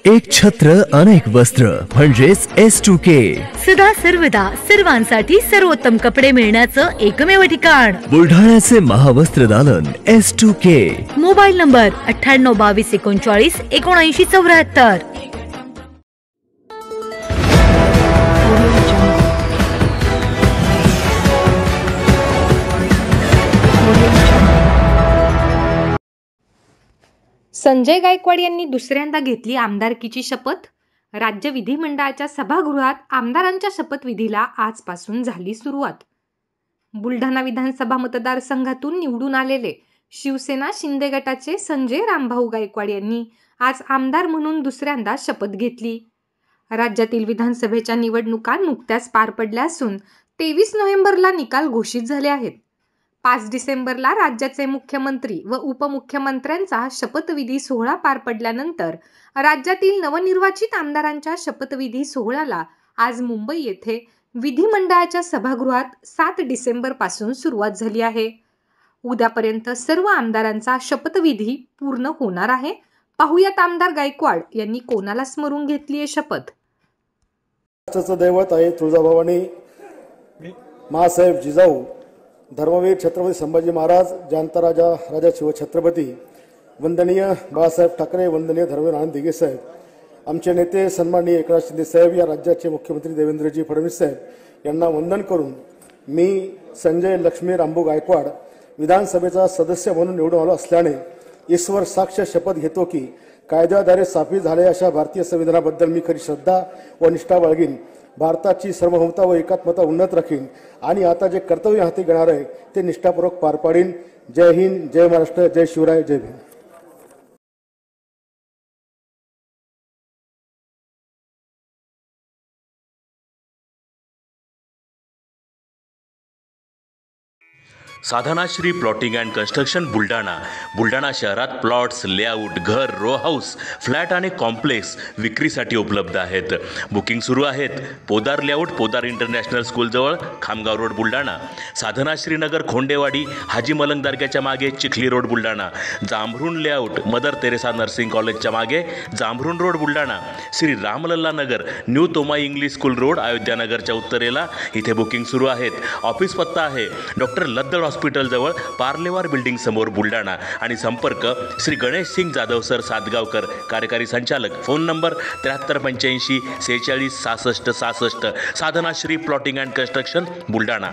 एक छत्र अनेक वस्त्र म्हणजेच S2K। सदा सर्वदा सर्वांसाठी सर्वोत्तम कपडे मिळण्याचं एकमेव ठिकाण बुलढाण्याचे महावस्त्र दालन S2K। Mobile number 9822397974। Sanjay Gaikwad यांनी दुसऱ्यांदा घेतली आमदारकीची शपथ। राज्य विधिमंडळाच्या सभागृहात आमदारांच्या शपथविधीला आजपासून झाली सुरुवात। बुलढाणा विधानसभा मतदारसंघातून निवडून आलेले शिवसेना शिंदे गटाचे संजय रामभाऊ गायकवाड यांनी आज आमदार म्हणून दुसऱ्यांदा शपथ घेतली। राज्यातील विधानसभेच्या निवडणुका नुकत्याच पार पडल्या असून 23 नोव्हेंबरला निकाल घोषित झाले आहेत। 5 डिसेंबरला राज्याचे मुख्यमंत्री व उपमुख्यमंत्र्यांचा शपथविधी सोहळा पार पडल्यानंतर राज्यातील नवनिर्वाचित आमदारांच्या शपथविधी सोहळ्याला आज मुंबई येथे विधिमंडळाच्या सभागृहात 7 डिसेंबर पासून सुरुवात झाली आहे। उद्यापर्यंत सर्व आमदारांचा शपथविधी पूर्ण होणार आहे। पाहुयात आमदार गायकवाड यांनी कोणाला स्मरून घेतली आहे शपथ। राष्ट्राचं दैवत आहे तुळजाभवानी मासाहेब जिजाऊ, धर्मवीर छत्रपती संभाजी महाराज, जानता राजा राजा शिवछत्रपती, वंदनीय बाळासाहेब ठाकरे, वंदनीय धर्मवीर आनंद दिघे साहेब, आमचे नेते सन्माननीय एकनाथ शिंदे साहेब, या राज्याचे मुख्यमंत्री देवेंद्रजी फडणवीस साहेब यांना वंदन करून मी संजय लक्ष्मी रामभाऊ गायकवाड विधानसभेचा सदस्य म्हणून निवडून आलो असल्याने ईश्वर साक्ष शपथ घेतो की कायद्याद्वारे स्थापित झालेल्या अशा भारतीय संविधानाबद्दल मी खरी श्रद्धा व निष्ठा बाळगीन, भारताची सार्वभौमता व एकात्मता उन्नत राखीन आणि आता जे कर्तव्य हाती घेणार आहे ते निष्ठापूर्वक पार पाडीन। जय हिंद, जय महाराष्ट्र, जय शिवराय, जय Bhim. Sadhanashri plotting and construction Buldhana शहरात प्लॉट्स, लेआउट, घर, रो हाऊस, फ्लॅट आणि कॉम्प्लेक्स विक्रीसाठी उपलब्ध आहेत। बुकिंग सुरू आहेत। पोदार लेआउट, पोदार इंटरनॅशनल स्कूलजवळ, खामगाव रोड, बुलढाणा। साधनाश्री नगर, खोंडेवाडी, हाजी मलंग दर्ग्याच्या मागे, Chikhli road, Buldhana. Jambhrun layout, Mother Teresa nursing कॉलेजच्या मागे, Jambhrun road, Buldhana. Shri Ramlalla Nagar, new Tomai English school road, Ayodhya नगरच्या उत्तरेला, इथे बुकिंग सुरू आहेत। ऑफिस पत्ता आहे डॉक्टर लद्दड हॉस्पिटल जवळ, पार्लेवार बिल्डिंग समोर, बुलढाणा। आणि संपर्क श्री गणेश सिंग जाधव सर सातगावकर, कार्यकारी संचालक। Phone number 7385 46 66 66। Sadhanashri plotting and construction, Buldhana.